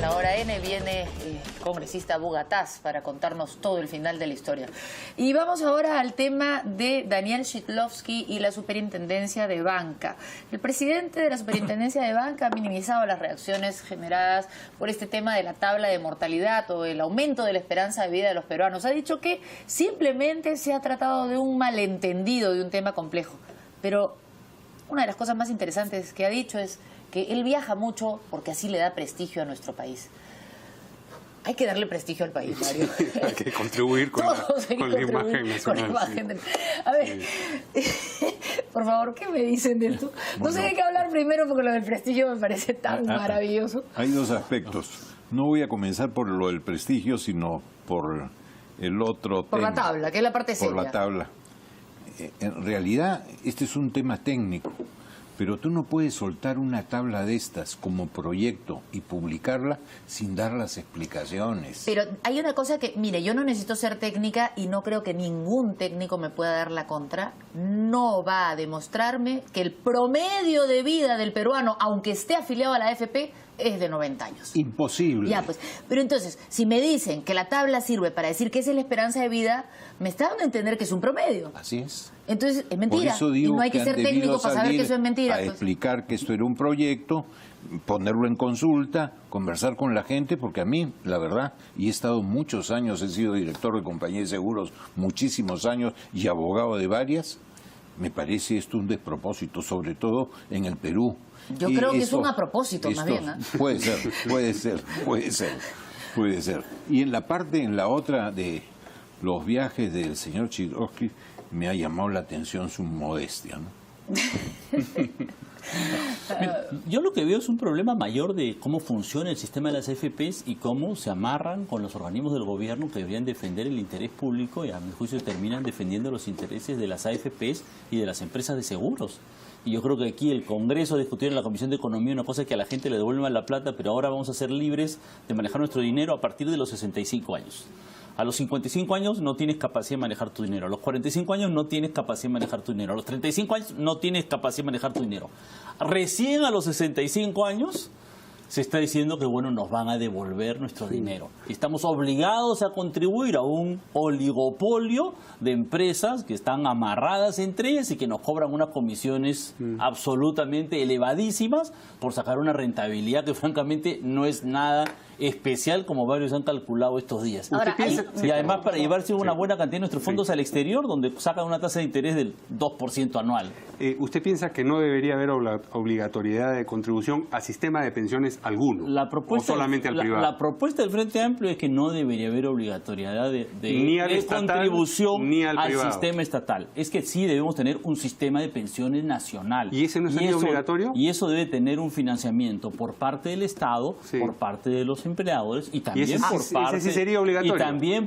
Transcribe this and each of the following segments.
la hora N viene congresista Bugatás para contarnos todo el final de la historia. Y vamos ahora al tema de Daniel Szydlowski y la superintendencia de banca. El presidente de la superintendencia de banca ha minimizado las reacciones generadas por este tema de la tabla de mortalidad o el aumento de la esperanza de vida de los peruanos. Ha dicho que simplemente se ha tratado de un malentendido, de un tema complejo. Pero una de las cosas más interesantes que ha dicho es que él viaja mucho porque así le da prestigio a nuestro país. Hay que darle prestigio al país, Mario. Sí, hay que contribuir con la imagen nacional. A ver, por favor, ¿qué me dicen de esto? No sé de qué hablar primero porque lo del prestigio me parece tan maravilloso. Hay dos aspectos. No voy a comenzar por lo del prestigio, sino por el otro tema. Por la tabla, que es la parte seria. Por la tabla. En realidad, este es un tema técnico. Pero tú no puedes soltar una tabla de estas como proyecto y publicarla sin dar las explicaciones. Pero hay una cosa que, mire, yo no necesito ser técnica y no creo que ningún técnico me pueda dar la contra. No va a demostrarme que el promedio de vida del peruano, aunque esté afiliado a la AFP, es de 90 años. Imposible. Ya, pues. Pero entonces, si me dicen que la tabla sirve para decir que esa es la esperanza de vida, me está dando a entender que es un promedio. Así es. Entonces, es mentira. Por eso digo y no hay que ser técnico para saber que eso es mentira. A explicar que esto era un proyecto, ponerlo en consulta, conversar con la gente, porque a mí, la verdad, y he estado muchos años, he sido director de compañía de seguros muchísimos años y abogado de varias, me parece esto un despropósito, sobre todo en el Perú. Yo creo que es un a propósito, más bien. Puede ser. Y en la otra de los viajes del señor Szydlowski, me ha llamado la atención su modestia, ¿no? Yo lo que veo es un problema mayor de cómo funciona el sistema de las AFPs y cómo se amarran con los organismos del gobierno que deberían defender el interés público y a mi juicio terminan defendiendo los intereses de las AFPs y de las empresas de seguros. Y yo creo que aquí el Congreso discutió en la Comisión de Economía una cosa es que a la gente le devuelvan la plata, pero ahora vamos a ser libres de manejar nuestro dinero a partir de los 65 años. A los 55 años no tienes capacidad de manejar tu dinero. A los 45 años no tienes capacidad de manejar tu dinero. A los 35 años no tienes capacidad de manejar tu dinero. Recién a los 65 años se está diciendo que, bueno, nos van a devolver nuestro dinero. Estamos obligados a contribuir a un oligopolio de empresas que están amarradas entre ellas y que nos cobran unas comisiones absolutamente elevadísimas por sacar una rentabilidad que francamente no es nada especial como varios han calculado estos días. Ahora, y además para llevarse una buena cantidad de nuestros fondos al exterior, donde sacan una tasa de interés del 2% anual. ¿Usted piensa que no debería haber obligatoriedad de contribución al sistema de pensiones alguno? O solamente al privado. La propuesta del Frente Amplio es que no debería haber obligatoriedad de contribución ni al sistema estatal. Es que sí debemos tener un sistema de pensiones nacional. ¿Y ese no sería obligatorio? Y eso debe tener un financiamiento por parte del Estado, por parte de los empleadores y también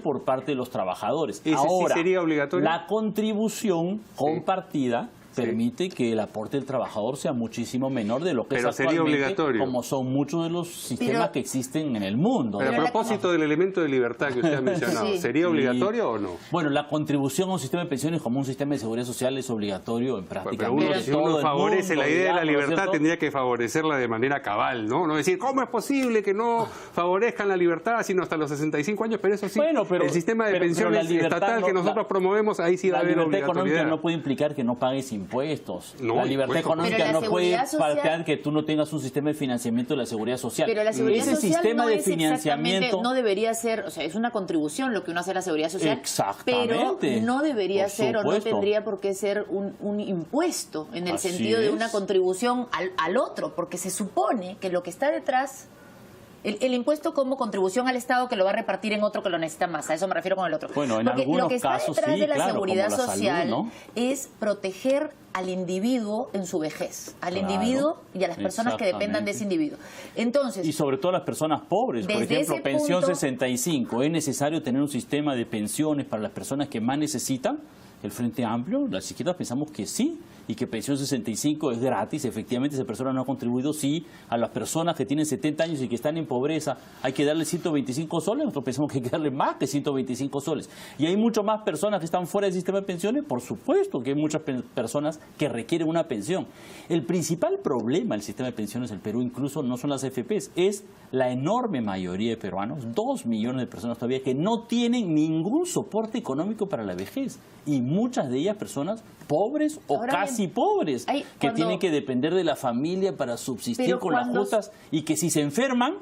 por parte de los trabajadores. Ahora, sí sería obligatorio. La contribución compartida permite que el aporte del trabajador sea muchísimo menor de lo que es actualmente, sería obligatorio, como son muchos de los sistemas que existen en el mundo. Pero a propósito del elemento de libertad que usted ha mencionado, ¿sería obligatorio o no? Bueno, la contribución a un sistema de pensiones como un sistema de seguridad social es obligatorio en prácticamente si uno favorece la idea de la libertad, ¿cierto? Tendría que favorecerla de manera cabal, ¿no? No decir, ¿cómo es posible que no favorezcan la libertad sino hasta los 65 años? Pero eso sí, el sistema de pensiones estatal que nosotros promovemos, ahí sí va a haber obligatoriedad. La libertad económica no puede implicar que no pagues impuestos. La libertad económica no puede plantear que tú no tengas un sistema de financiamiento de la seguridad social. Pero la seguridad social sistema no de es financiamiento no debería ser, o sea, es una contribución lo que uno hace a la seguridad social. Exactamente. Pero no debería ser o no tendría por qué ser un impuesto en el sentido de una contribución al otro, porque se supone que lo que está detrás... El impuesto como contribución al Estado que lo va a repartir en otro que lo necesita más. A eso me refiero con el otro. Bueno, en porque algunos lo que está casos detrás de la claro, seguridad social salud, ¿no? es proteger al individuo en su vejez, al individuo y a las personas que dependan de ese individuo. Entonces, y sobre todo a las personas pobres. Por ejemplo, pensión 65. ¿Es necesario tener un sistema de pensiones para las personas que más necesitan? el Frente Amplio, las izquierdas pensamos que sí, y que pensión 65 es gratis, efectivamente esa persona no ha contribuido, sí, a las personas que tienen 70 años y que están en pobreza hay que darle 125 soles, nosotros pensamos que hay que darle más que 125 soles. Y hay mucho más personas que están fuera del sistema de pensiones, por supuesto que hay muchas personas que requieren una pensión. El principal problema del sistema de pensiones del Perú incluso no son las AFPs, es la enorme mayoría de peruanos, 2 millones de personas todavía que no tienen ningún soporte económico para la vejez, y muchas de ellas personas pobres o Ahora casi bien, pobres, que tienen que depender de la familia para subsistir con las justas, y que si se enferman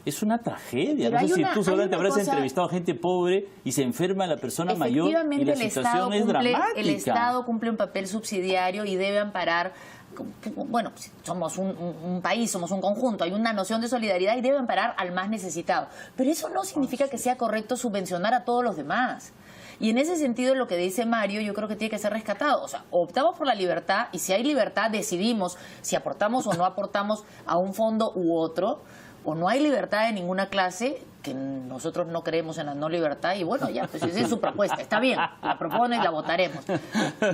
es una tragedia. No sé si tú seguramente habrás entrevistado a gente pobre y se enferma la persona mayor y la situación es dramática. El Estado cumple un papel subsidiario y debe amparar. Bueno, somos un país, somos un conjunto, hay una noción de solidaridad y debe amparar al más necesitado. Pero eso no significa que sea correcto subvencionar a todos los demás. Y en ese sentido lo que dice Mario yo creo que tiene que ser rescatado. O sea, optamos por la libertad y si hay libertad decidimos si aportamos o no aportamos a un fondo u otro, o no hay libertad de ninguna clase, que nosotros no creemos en la no libertad y bueno, ya, pues esa es su propuesta, está bien, la propone y la votaremos.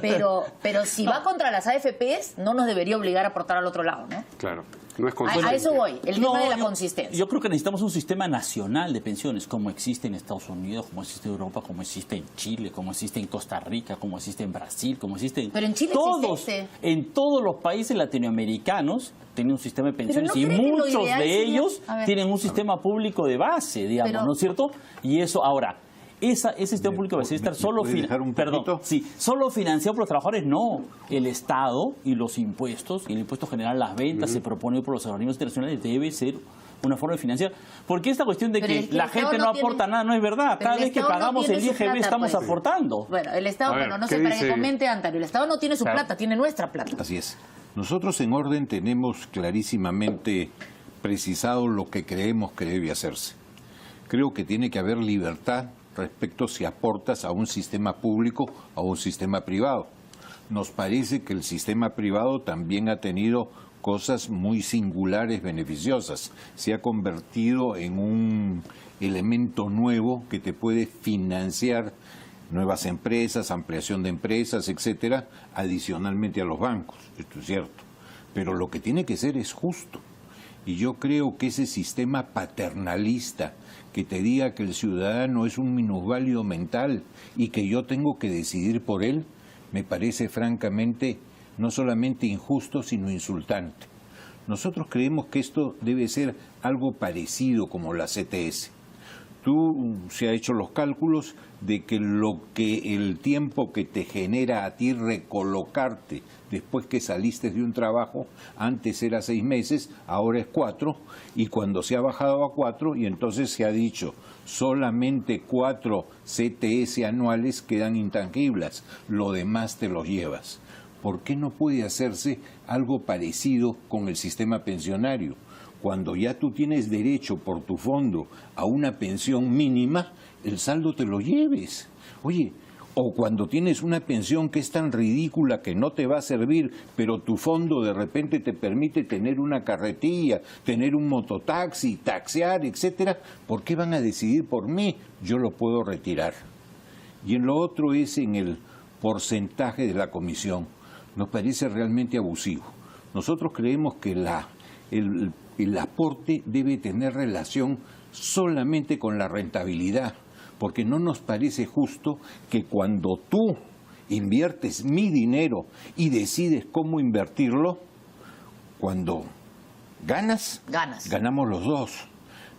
Pero si va contra las AFPs, no nos debería obligar a aportar al otro lado, ¿no? Claro. No es a eso voy, el tema de la consistencia. Yo creo que necesitamos un sistema nacional de pensiones, como existe en Estados Unidos, como existe en Europa, como existe en Chile, como existe en Costa Rica, como existe en Brasil, como existe en... Pero en Chile todos, en todos los países latinoamericanos tienen un sistema de pensiones ¿no y muchos de ellos tienen un sistema público de base, digamos, ¿no es cierto? Y eso, ahora... Ese sistema público va a estar solo solo financiado por los trabajadores, no. El Estado y los impuestos, y el impuesto general a las ventas se propone por los organismos internacionales, debe ser una forma de financiar. Porque esta cuestión de que la gente no aporta nada no es verdad. Cada vez que pagamos el IGB estamos aportando. Bueno, el Estado, bueno, no sé para qué comente Antario, el Estado no tiene su plata, tiene nuestra plata. Así es. Nosotros en Orden tenemos clarísimamente precisado lo que creemos que debe hacerse. Creo que tiene que haber libertad respecto si aportas a un sistema público o a un sistema privado. Nos parece que el sistema privado también ha tenido cosas muy singulares, beneficiosas. Se ha convertido en un elemento nuevo que te puede financiar nuevas empresas, ampliación de empresas, etcétera, adicionalmente a los bancos. Esto es cierto. Pero lo que tiene que ser es justo. Y yo creo que ese sistema paternalista que te diga que el ciudadano es un minusválido mental y que yo tengo que decidir por él, me parece francamente no solamente injusto, sino insultante. Nosotros creemos que esto debe ser algo parecido como la CTS. Se ha hecho los cálculos de que el tiempo que te genera a ti recolocarte después que saliste de un trabajo, antes era 6 meses, ahora es 4, y cuando se ha bajado a 4, y entonces se ha dicho, solamente 4 CTS anuales quedan intangibles, lo demás te los llevas. ¿Por qué no puede hacerse algo parecido con el sistema pensionario? Cuando ya tú tienes derecho por tu fondo a una pensión mínima, el saldo te lo lleves. Oye, o cuando tienes una pensión que es tan ridícula que no te va a servir, pero tu fondo de repente te permite tener una carretilla, tener un mototaxi, taxear, etcétera, ¿por qué van a decidir por mí? Yo lo puedo retirar. Y en lo otro es en el porcentaje de la comisión. Nos parece realmente abusivo. Nosotros creemos que el aporte debe tener relación solamente con la rentabilidad, porque no nos parece justo que cuando tú inviertes mi dinero y decides cómo invertirlo, cuando ganamos los dos,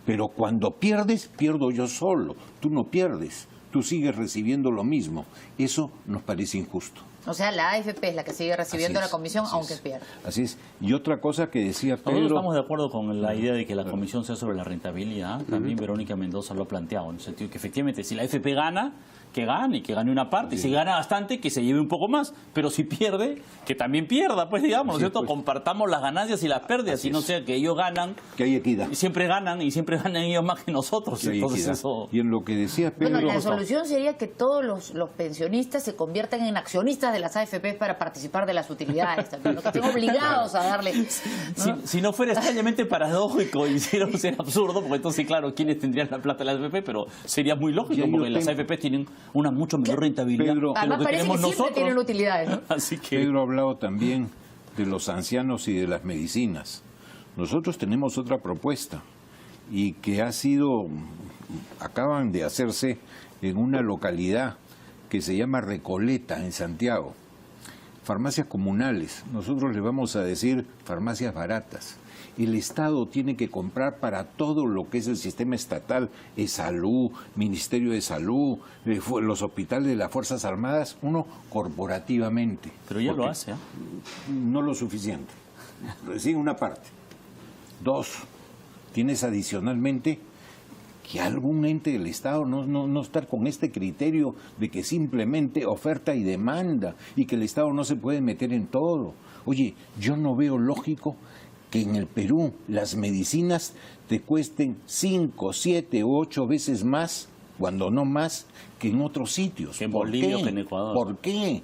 pero cuando pierdes, pierdo yo solo, tú no pierdes, tú sigues recibiendo lo mismo. Eso nos parece injusto. O sea, la AFP es la que sigue recibiendo la comisión aunque pierda. Así es. Y otra cosa que decía Pedro... Nosotros estamos de acuerdo con la idea de que la comisión sea sobre la rentabilidad. También Verónica Mendoza lo ha planteado, en el sentido que efectivamente si la AFP gana, que gane una parte. Y si gana bastante, que se lleve un poco más. Pero si pierde, que también pierda, pues digamos, ¿no es cierto? Pues, compartamos las ganancias y las pérdidas, y no sea que ellos ganan... Que hay equidad. Y siempre ganan ellos más que nosotros. Que entonces eso... Y en lo que decía Pedro... Bueno, la solución sería que todos los pensionistas se conviertan en accionistas de las AFPs para participar de las utilidades también, ¿no? Que estén obligados a darle, ¿no? Si no fuera extrañamente paradójico y ser absurdo, porque entonces, claro, ¿quiénes tendrían la plata de las AFP? Pero sería muy lógico, porque las AFP tienen una mucho mayor rentabilidad Pedro, que además lo que parece tenemos que siempre nosotros. tienen utilidades, ¿no? Así que... Pedro ha hablado también de los ancianos y de las medicinas. Nosotros tenemos otra propuesta y que acaban de hacerse en una localidad que se llama Recoleta, en Santiago. Farmacias comunales, nosotros le vamos a decir farmacias baratas. El Estado tiene que comprar para todo lo que es el sistema estatal, salud, Ministerio de Salud, los hospitales de las Fuerzas Armadas, uno corporativamente. Pero ya lo hace, ¿eh? No lo suficiente. Sí, una parte. Dos, tienes adicionalmente que algún ente del Estado no estar con este criterio de que simplemente oferta y demanda y que el Estado no se puede meter en todo. Oye, yo no veo lógico que en el Perú las medicinas te cuesten 5, 7 u 8 veces más, cuando no más, que en otros sitios. Que en Bolivia o que en Ecuador. ¿Por qué?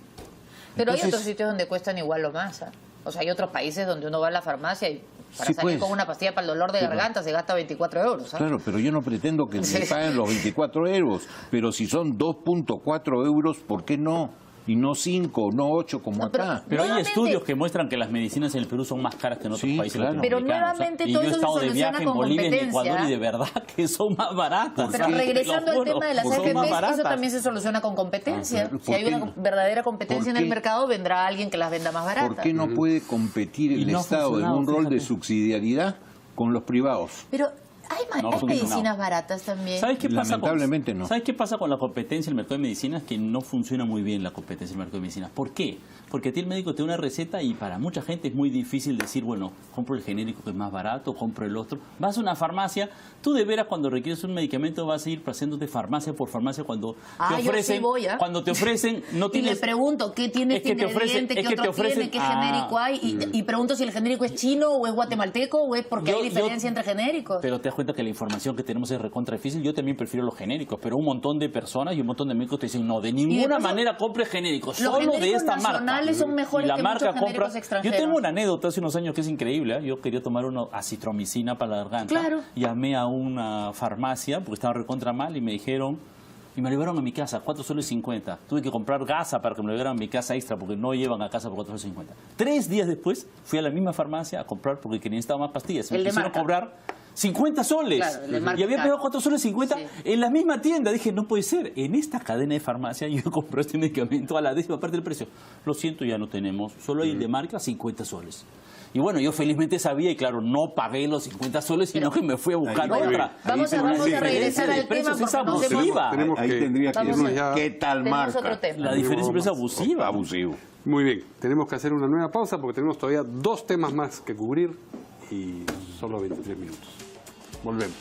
Pero Entonces, hay otros sitios donde cuestan igual o más, ¿eh? O sea, hay otros países donde uno va a la farmacia y para Sí, salir pues. con una pastilla para el dolor de garganta se gasta 24 euros. ¿eh? Claro, pero yo no pretendo que me paguen los 24 euros, pero si son 2.4 euros, ¿por qué no? Y no 5, no 8 como acá. Pero hay Nuevamente- estudios que muestran que las medicinas en el Perú son más caras que en otros Sí, países claro. latinoamericanos. Pero nuevamente y todo yo he eso se estado de soluciona viaje en con Bolivia y en competencia. Ecuador y de verdad que son más baratas. Pero Sí, regresando te lo al tema de las juro, son más AFPs, eso baratas. también se soluciona con competencia. ¿Por Si hay qué una no? verdadera competencia en ¿Por el qué? mercado, vendrá alguien que las venda más baratas. ¿Por qué no puede competir Y el no ha Estado en funcionado, un rol de fíjate. subsidiariedad con los privados? Pero hay No, medicinas baratas también. ¿Sabes qué pasa Lamentablemente no. ¿Sabes qué pasa con la competencia en el mercado de medicinas? Que no funciona muy bien la competencia en el mercado de medicinas. ¿Por qué? Porque a ti el médico te da una receta y para mucha gente es muy difícil decir, bueno, compro el genérico que es más barato, compro el otro. Vas a una farmacia, tú de veras cuando requieres un medicamento vas a ir haciéndote farmacia por farmacia cuando te yo ofrecen. sí voy, ¿eh? Cuando te ofrecen, no Y tienes... le pregunto qué tiene Es este que te ofrecen- ingrediente, es qué que te otro ofrecen- tiene, qué genérico hay, y pregunto si el genérico es chino o es guatemalteco o es porque hay diferencia entre genéricos. Pero te das cuenta que la información que tenemos es recontra difícil. Yo también prefiero los genéricos, pero un montón de personas y un montón de médicos te dicen, no, de ninguna paso, manera compre genéricos, los solo de genéricos esta marca. nacionales son mejores Y la que marca muchos genéricos extranjeros. Yo tengo una anécdota hace unos años que es increíble, ¿eh? Yo quería tomar una acitromicina para la garganta. Claro. Llamé a una farmacia porque estaba recontra mal y me dijeron... Y me lo llevaron a mi casa, 4 soles 50. Tuve que comprar gasa para que me lo llevaran a mi casa extra porque no llevan a casa por 4 soles 50. 3 días después fui a la misma farmacia a comprar porque necesitaba más pastillas. Me El de quisieron marca. cobrar 50 soles. Claro, el de marca Y había caro. pagado 4 soles 50 Sí. en la misma tienda. Dije, no puede ser. En esta cadena de farmacia yo compré este medicamento a la 10ª parte del precio. Lo siento, ya no tenemos. Solo hay el de marca 50 soles. Y bueno, yo felizmente sabía y claro, no pagué los 50 soles, sino que me fui a buscar Ahí, otra. Vamos a regresar al tema precios es porque nos hemos- abusiva. Tenemos Ahí que tendría que Vamos decir, a- ¿qué tal tenemos marca? otro tema. La diferencia es abusiva. Abusivo. Muy bien, tenemos que hacer una nueva pausa porque tenemos todavía 2 temas más que cubrir y solo 23 minutos. Volvemos.